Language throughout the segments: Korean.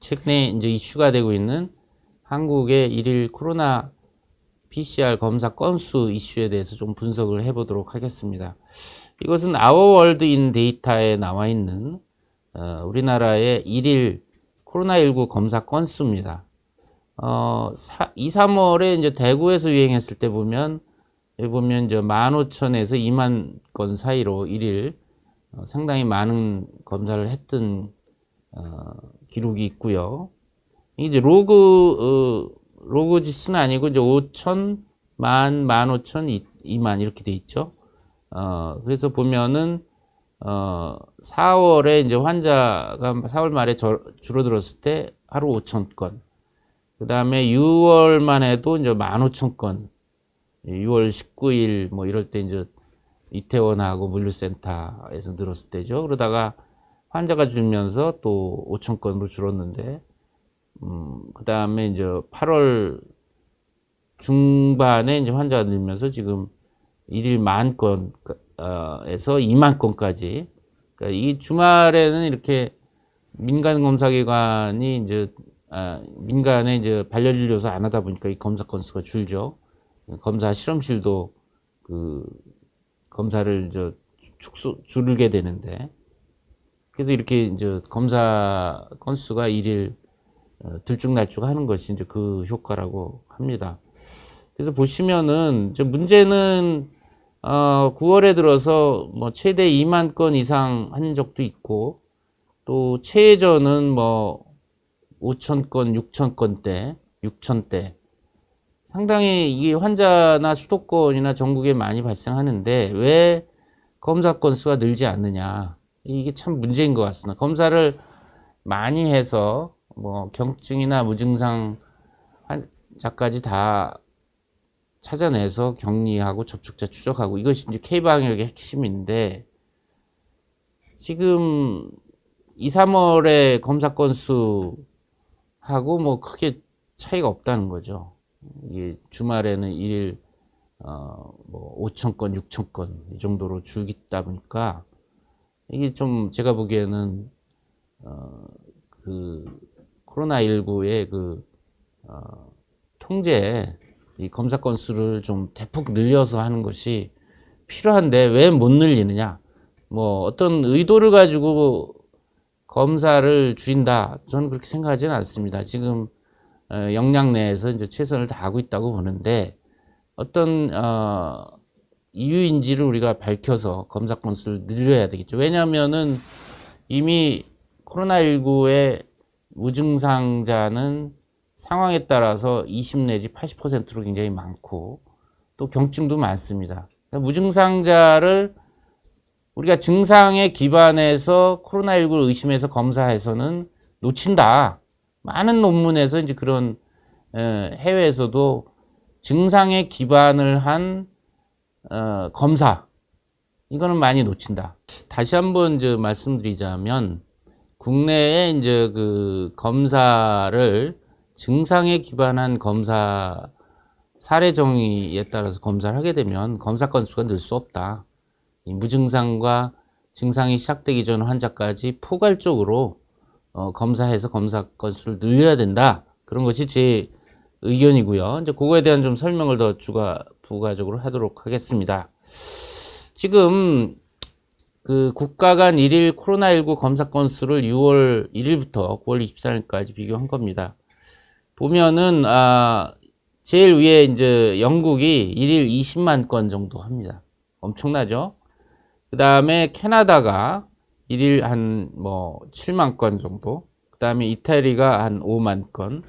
최근에 이제 이슈가 되고 있는 한국의 일일 코로나 PCR 검사 건수 이슈에 대해서 좀 분석을 해보도록 하겠습니다. 이것은 아워월드 인 데이터에 나와 있는 우리나라의 일일 코로나19 검사 건수입니다. 2, 3월에 이제 대구에서 유행했을 때 보면 여기 보면 이제 15,000에서 2만 건 사이로 일일 상당히 많은 검사를 했던 기록이 있고요. 이제 로그 지수는 아니고 이제 5,000, 15,000, 2만 이렇게 돼 있죠. 그래서 보면은 4월에 이제 환자가 4월 말에 줄어들었을 때 하루 5,000건. 그 다음에 6월만 해도 이제 15,000건. 6월 19일 뭐 이럴 때 이제 이태원하고 물류센터에서 늘었을 때죠. 그러다가 환자가 줄면서 또 5,000건으로 줄었는데, 그 다음에 이제 8월 중반에 이제 환자가 늘면서 지금 일일 10,000건, 에서 2만 건까지. 그러니까 이 주말에는 이렇게 민간검사기관이 이제, 민간에 이제 발열진료소 안 하다 보니까 이 검사 건수가 줄죠. 검사 실험실도 그 검사를 줄게 되는데. 그래서 이렇게 이제 검사 건수가 일일 들쭉날쭉 하는 것이 이제 그 효과라고 합니다. 그래서 보시면은 이제 문제는 9월에 들어서 뭐 최대 2만 건 이상 한 적도 있고, 또 최저는 뭐 5,000건, 6,000건대, 6,000대. 상당히 이 환자나 수도권이나 전국에 많이 발생하는데 왜 검사 건수가 늘지 않느냐. 이게 참 문제인 것 같습니다. 검사를 많이 해서 뭐 경증이나 무증상 환자까지 다 찾아내서 격리하고 접촉자 추적하고, 이것이 이제 K방역의 핵심인데, 지금 2, 3월에 검사 건수하고 뭐 크게 차이가 없다는 거죠. 이게 주말에는 일일 뭐 5,000건, 6,000건 이 정도로 줄기다 보니까 이게 좀 제가 보기에는 그 코로나19의 그 통제, 이 검사 건수를 좀 대폭 늘려서 하는 것이 필요한데 왜 못 늘리느냐. 뭐 어떤 의도를 가지고 검사를 줄인다, 저는 그렇게 생각하지는 않습니다. 지금 역량 내에서 이제 최선을 다하고 있다고 보는데, 어떤 이유인지를 우리가 밝혀서 검사 건수를 늘려야 되겠죠. 왜냐하면은 이미 코로나19의 무증상자는 상황에 따라서 20 내지 80%로 굉장히 많고, 또 경증도 많습니다. 무증상자를 우리가 증상에 기반해서 코로나19를 의심해서 검사해서는 놓친다. 많은 논문에서 이제 그런 해외에서도 증상에 기반을 한 검사, 이거는 많이 놓친다. 다시 한번 이제 말씀드리자면, 국내에 이제 그 검사를 증상에 기반한 검사 사례 정의에 따라서 검사를 하게 되면 검사 건수가 늘 수 없다. 이 무증상과 증상이 시작되기 전 환자까지 포괄적으로 검사해서 검사 건수를 늘려야 된다. 그런 것이 제 의견이고요. 이제 그거에 대한 좀 설명을 더 부가적으로 하도록 하겠습니다. 지금 그 국가 간 일일 코로나19 검사 건수를 6월 1일부터 9월 24일까지 비교한 겁니다. 보면은 제일 위에 이제 영국이 일일 20만 건 정도 합니다. 엄청나죠? 그 다음에 캐나다가 일일 한 뭐 7만 건 정도. 그 다음에 이태리가 한 5만 건.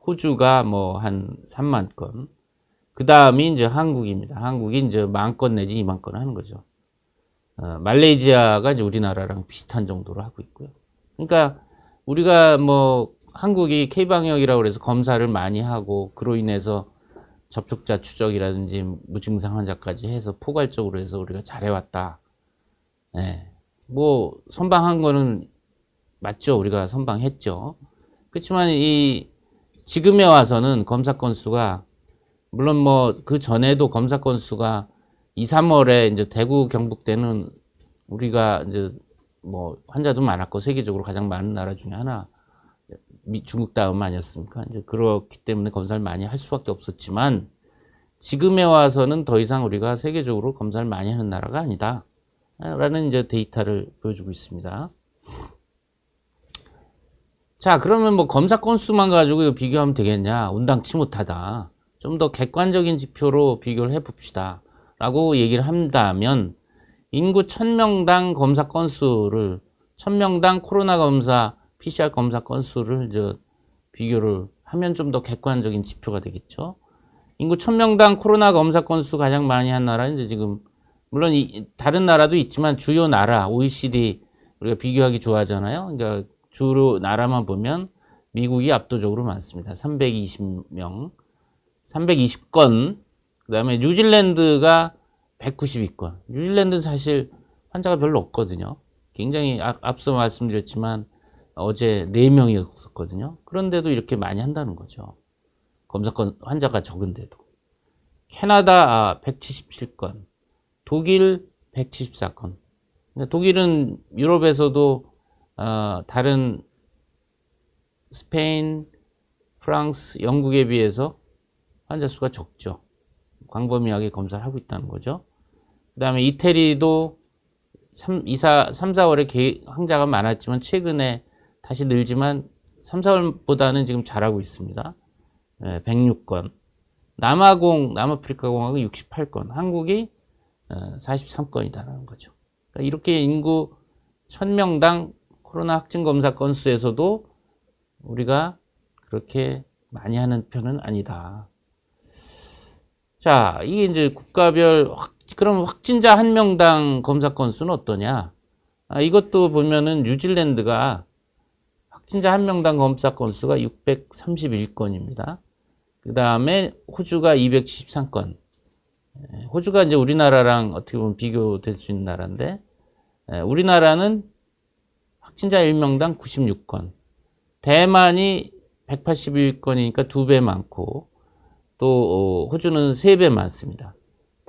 호주가 뭐 한 3만 건. 그 다음이 이제 한국입니다. 한국이 이제 10,000건 내지 2만 건 하는 거죠. 말레이시아가 이제 우리나라랑 비슷한 정도로 하고 있고요. 그러니까 우리가 뭐 한국이 K방역이라고 그래서 검사를 많이 하고, 그로 인해서 접촉자 추적이라든지 무증상 환자까지 해서 포괄적으로 해서 우리가 잘해왔다. 네. 뭐 선방한 거는 맞죠. 우리가 선방했죠. 그렇지만 이 지금에 와서는 검사 건수가, 물론 뭐 그 전에도 검사 건수가 2, 3월에 이제 대구 경북 때는 우리가 이제 뭐 환자도 많았고 세계적으로 가장 많은 나라 중에 하나 중국 다음 아니었습니까? 이제 그렇기 때문에 검사를 많이 할 수밖에 없었지만 지금에 와서는 더 이상 우리가 세계적으로 검사를 많이 하는 나라가 아니다. 라는 이제 데이터를 보여주고 있습니다. 자, 그러면 뭐 검사 건수만 가지고 비교하면 되겠냐? 온당치 못하다. 좀 더 객관적인 지표로 비교를 해봅시다. 라고 얘기를 한다면 인구 1000명당 검사 건수를 1000명당 코로나 검사, PCR 검사 건수를 비교를 하면 좀 더 객관적인 지표가 되겠죠. 인구 1000명당 코로나 검사 건수 가장 많이 한 나라는 이제 지금 물론 다른 나라도 있지만 주요 나라 OECD 우리가 비교하기 좋아하잖아요. 그러니까 주로 나라만 보면 미국이 압도적으로 많습니다. 320명, 320건. 그다음에 뉴질랜드가 192건. 뉴질랜드는 사실 환자가 별로 없거든요. 굉장히 앞서 말씀드렸지만 어제 4명이었었거든요. 그런데도 이렇게 많이 한다는 거죠. 검사건 환자가 적은데도. 캐나다 177건, 독일 174건. 독일은 유럽에서도 다른 스페인, 프랑스, 영국에 비해서 환자 수가 적죠. 광범위하게 검사를 하고 있다는 거죠. 그 다음에 이태리도 3, 4월에 환자가 많았지만 최근에 다시 늘지만 3, 4월보다는 지금 잘하고 있습니다. 106건. 남아프리카 공화국 68건. 한국이 43건이다라는 거죠. 그러니까 이렇게 인구 1000명당 코로나 확진 검사 건수에서도 우리가 그렇게 많이 하는 편은 아니다. 자, 이게 이제 국가별 그럼 확진자 1명당 검사 건수는 어떠냐? 이것도 보면은 뉴질랜드가 확진자 1명당 검사 건수가 631건입니다. 그 다음에 호주가 273건. 호주가 이제 우리나라랑 어떻게 보면 비교될 수 있는 나라인데, 우리나라는 확진자 1명당 96건. 대만이 181건이니까 2배 많고, 또 호주는 3배 많습니다.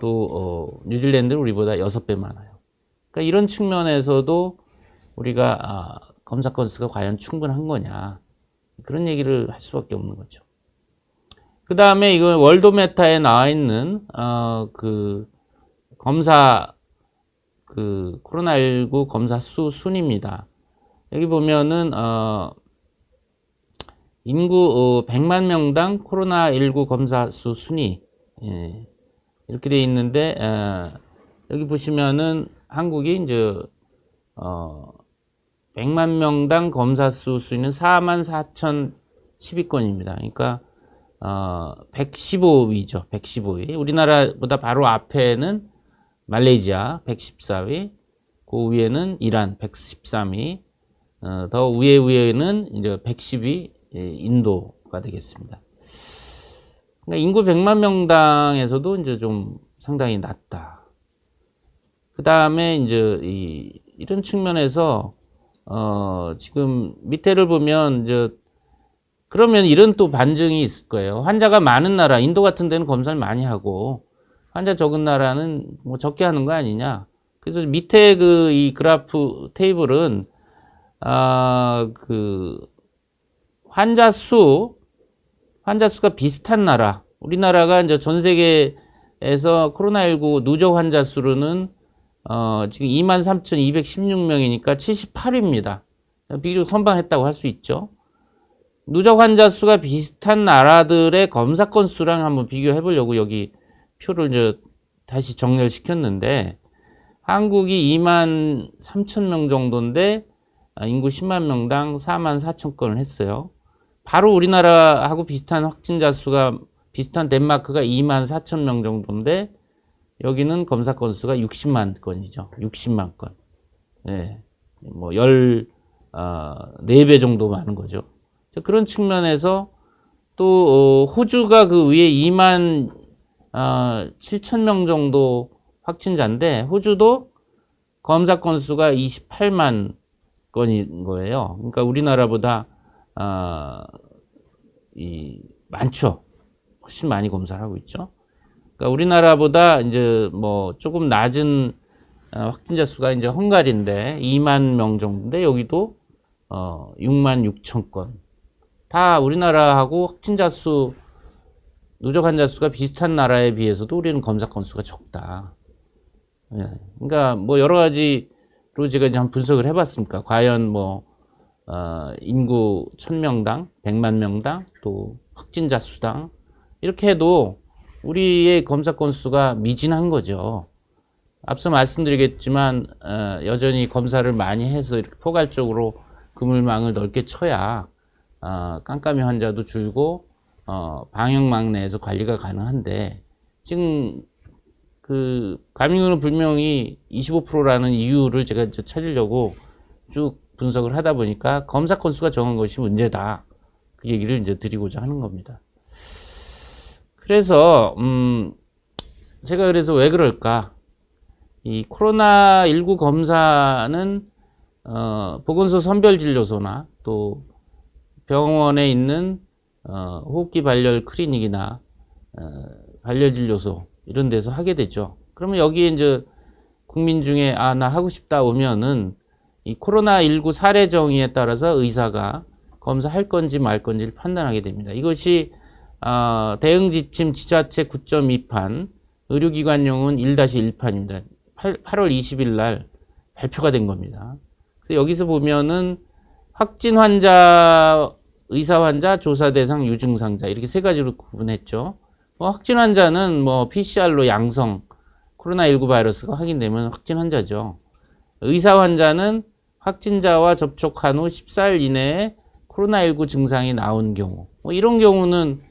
또 뉴질랜드는 우리보다 6배 많아요. 그러니까 이런 측면에서도 우리가 검사 건수가 과연 충분한 거냐, 그런 얘기를 할 수밖에 없는 거죠. 그 다음에 이거 월드메타에 나와 있는 그 검사 그 코로나19 검사 수 순입니다. 여기 보면은 인구 100만 명당 코로나19 검사 수 순위 이렇게 돼 있는데 여기 보시면은 한국이 이제 100만 명당 검사 수 순위는 44,012건입니다. 그러니까 115위죠. 115위. 우리나라보다 바로 앞에는 말레이시아 114위, 그 위에는 이란 113위, 더 위에는 이제 110위 인도가 되겠습니다. 그러니까 인구 100만 명당에서도 이제 좀 상당히 낮다. 그 다음에 이제 이런 측면에서 지금 밑에를 보면 이제 그러면 이런 또 반증이 있을 거예요. 환자가 많은 나라, 인도 같은 데는 검사를 많이 하고 환자 적은 나라는 뭐 적게 하는 거 아니냐. 그래서 밑에 이 그래프 테이블은 그 환자 수가 비슷한 나라. 우리나라가 이제 전 세계에서 코로나19 누적 환자 수로는 지금 23,216명이니까 78위입니다. 비교적 선방했다고 할 수 있죠. 누적 환자 수가 비슷한 나라들의 검사 건수랑 한번 비교해 보려고 여기 표를 이제 다시 정렬 시켰는데, 한국이 23,000명 정도인데 인구 10만 명당 44,000건을 했어요. 바로 우리나라하고 비슷한 확진자 수가 비슷한 덴마크가 24,000명 정도인데 여기는 검사 건수가 60만 건이죠. 60만 건. 예. 뭐 4배 정도 많은 거죠. 그런 측면에서 또 호주가 그 위에 27,000명 정도 확진자인데 호주도 검사 건수가 28만 건인 거예요. 그러니까 우리나라보다 많죠. 훨씬 많이 검사를 하고 있죠. 그러니까 우리나라보다 이제 뭐 조금 낮은 확진자 수가 이제 헝가리인데 2만 명 정도인데 여기도 6만 6천 건. 다 우리나라하고 확진자 수, 누적 환자 수가 비슷한 나라에 비해서도 우리는 검사 건수가 적다. 예. 그러니까 뭐 여러 가지로 제가 이제 한번 분석을 해봤습니까? 과연 인구 1000명당, 100만 명당, 또 확진자 수당 이렇게 해도 우리의 검사 건수가 미진한 거죠. 앞서 말씀드리겠지만 여전히 검사를 많이 해서 이렇게 포괄적으로 그물망을 넓게 쳐야 깜깜이 환자도 줄고 방역망 내에서 관리가 가능한데 지금 그 감염률은 분명히 25%라는 이유를 제가 이제 찾으려고 쭉 분석을 하다 보니까 검사 건수가 적은 것이 문제다. 그 얘기를 이제 드리고자 하는 겁니다. 그래서 제가 그래서 왜 그럴까? 이 코로나19 검사는 보건소 선별진료소나 또 병원에 있는 호흡기 발열 클리닉이나 발열진료소 이런 데서 하게 되죠. 그러면 여기에 이제 국민 중에 나 하고 싶다 오면은 이 코로나19 사례 정의에 따라서 의사가 검사할 건지 말 건지를 판단하게 됩니다. 이것이 대응 지침 지자체 9.2판 의료기관용은 1-1판입니다. 8월 20일 날 발표가 된 겁니다. 그래서 여기서 보면은 확진 환자, 의사 환자, 조사 대상, 유증상자 이렇게 세 가지로 구분했죠. 확진 환자는 PCR로 양성 코로나19 바이러스가 확인되면 확진 환자죠. 의사 환자는 확진자와 접촉한 후 14일 이내에 코로나19 증상이 나온 경우 이런 경우는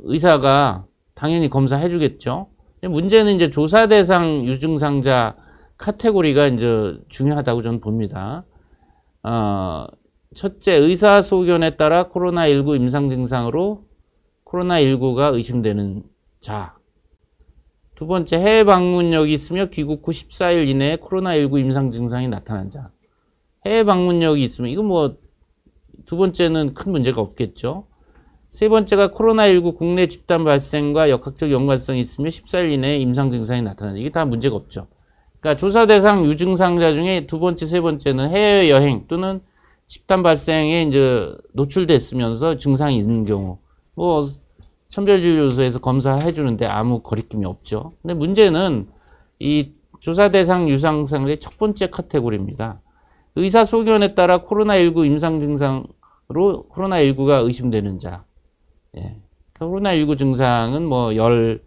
의사가 당연히 검사해 주겠죠. 문제는 이제 조사 대상 유증상자 카테고리가 이제 중요하다고 저는 봅니다. 첫째, 의사 소견에 따라 코로나19 임상 증상으로 코로나19가 의심되는 자. 두 번째, 해외 방문력이 있으며 귀국 후 14일 이내에 코로나19 임상 증상이 나타난 자. 해외 방문력이 있으면 이거 두 번째는 큰 문제가 없겠죠. 세 번째가 코로나19 국내 집단 발생과 역학적 연관성이 있으며 14일 이내에 임상 증상이 나타난다. 이게 다 문제가 없죠. 그러니까 조사 대상 유증상자 중에 두 번째, 세 번째는 해외 여행 또는 집단 발생에 이제 노출됐으면서 증상이 있는 경우 선별진료소에서 검사해 주는데 아무 거리낌이 없죠. 근데 문제는 이 조사 대상 유증상자의 첫 번째 카테고리입니다. 의사 소견에 따라 코로나19 임상 증상으로 코로나19가 의심되는 자. 예. 코로나19 증상은 열,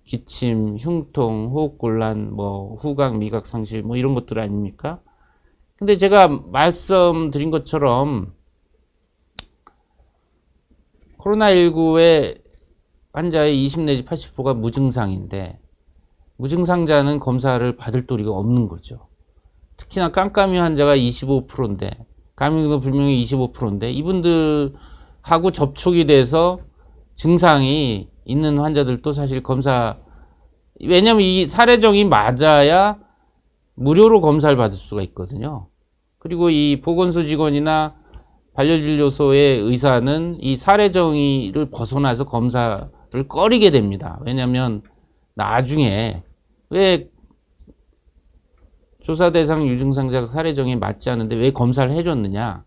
기침, 흉통, 호흡곤란, 후각, 미각 상실 이런 것들 아닙니까? 근데 제가 말씀드린 것처럼 코로나19의 환자의 20 내지 80%가 무증상인데 무증상자는 검사를 받을 도리가 없는 거죠. 특히나 깜깜이 환자가 25%인데 감염도 분명히 25%인데 이분들하고 접촉이 돼서 증상이 있는 환자들도 사실 왜냐면 이 사례정이 맞아야 무료로 검사를 받을 수가 있거든요. 그리고 이 보건소 직원이나 발열진료소의 의사는 이 사례정의를 벗어나서 검사를 꺼리게 됩니다. 왜냐면 나중에 왜 조사 대상 유증상자가 사례정의에 맞지 않은데 왜 검사를 해줬느냐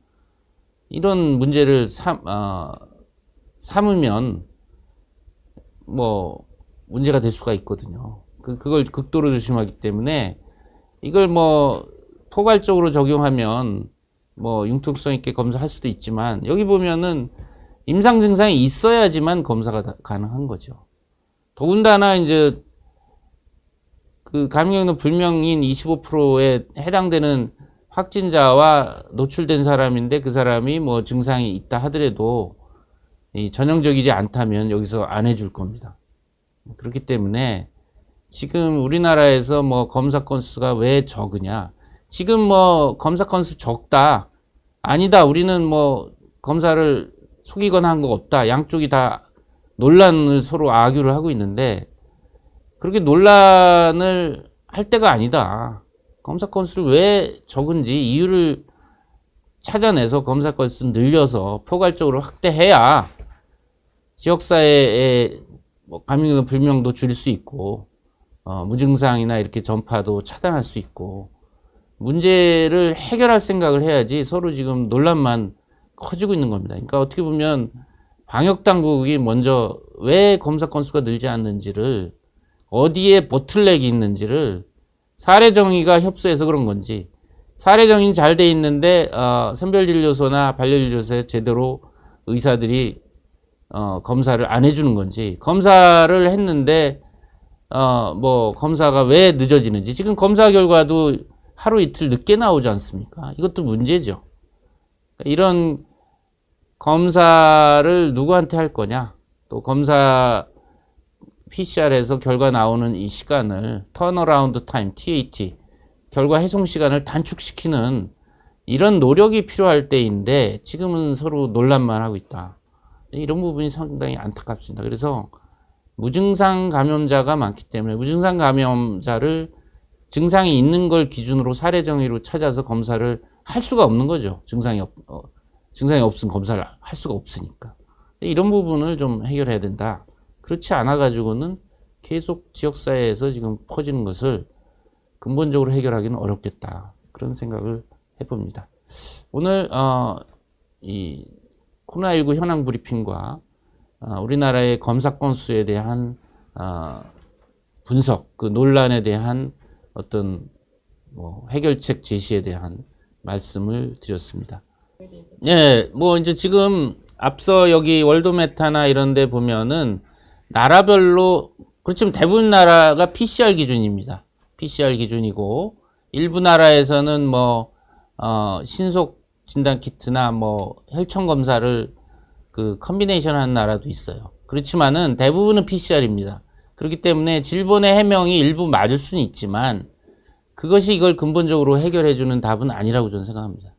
이런 문제를 삼으면 문제가 될 수가 있거든요. 그걸 극도로 조심하기 때문에 이걸 포괄적으로 적용하면 융통성 있게 검사할 수도 있지만 여기 보면은 임상 증상이 있어야지만 검사가 가능한 거죠. 더군다나 이제 그 감염력 불명인 25%에 해당되는 확진자와 노출된 사람인데 그 사람이 증상이 있다 하더라도 전형적이지 않다면 여기서 안 해줄 겁니다. 그렇기 때문에 지금 우리나라에서 검사 건수가 왜 적으냐? 지금 검사 건수 적다. 아니다. 우리는 검사를 속이거나 한 거 없다. 양쪽이 다 논란을 서로 아규를 하고 있는데 그렇게 논란을 할 때가 아니다. 검사 건수를 왜 적은지 이유를 찾아내서 검사 건수를 늘려서 포괄적으로 확대해야 지역사회의 감염 불명도 줄일 수 있고 무증상이나 이렇게 전파도 차단할 수 있고 문제를 해결할 생각을 해야지 서로 지금 논란만 커지고 있는 겁니다. 그러니까 어떻게 보면 방역 당국이 먼저 왜 검사 건수가 늘지 않는지를, 어디에 보틀렉이 있는지를, 사례 정의가 협소해서 그런 건지, 사례 정의는 잘 돼 있는데 선별진료소나 반려진료소에 제대로 의사들이 검사를 안 해주는 건지, 검사를 했는데 뭐 검사가 왜 늦어지는지, 지금 검사 결과도 하루 이틀 늦게 나오지 않습니까? 이것도 문제죠. 이런 검사를 누구한테 할 거냐, 또 검사 PCR에서 결과 나오는 이 시간을, 턴어라운드 타임, TAT, 결과 해송 시간을 단축시키는 이런 노력이 필요할 때인데 지금은 서로 논란만 하고 있다. 이런 부분이 상당히 안타깝습니다. 그래서 무증상 감염자가 많기 때문에 무증상 감염자를 증상이 있는 걸 기준으로 사례 정의로 찾아서 검사를 할 수가 없는 거죠. 증상이 없으면 검사를 할 수가 없으니까. 이런 부분을 좀 해결해야 된다. 그렇지 않아 가지고는 계속 지역사회에서 지금 퍼지는 것을 근본적으로 해결하기는 어렵겠다. 그런 생각을 해봅니다. 오늘 이 코로나19 현황 브리핑과 우리나라의 검사 건수에 대한 분석, 그 논란에 대한 어떤 뭐 해결책 제시에 대한 말씀을 드렸습니다. 예, 뭐 이제 지금 앞서 여기 월드메타나 이런 데 보면은 나라별로, 그렇지만 대부분 나라가 PCR 기준입니다. PCR 기준이고, 일부 나라에서는 뭐 신속 진단 키트나 뭐 혈청 검사를 그 컨비네이션 하는 나라도 있어요. 그렇지만은 대부분은 PCR입니다. 그렇기 때문에 질본의 해명이 일부 맞을 수는 있지만 그것이 이걸 근본적으로 해결해 주는 답은 아니라고 저는 생각합니다.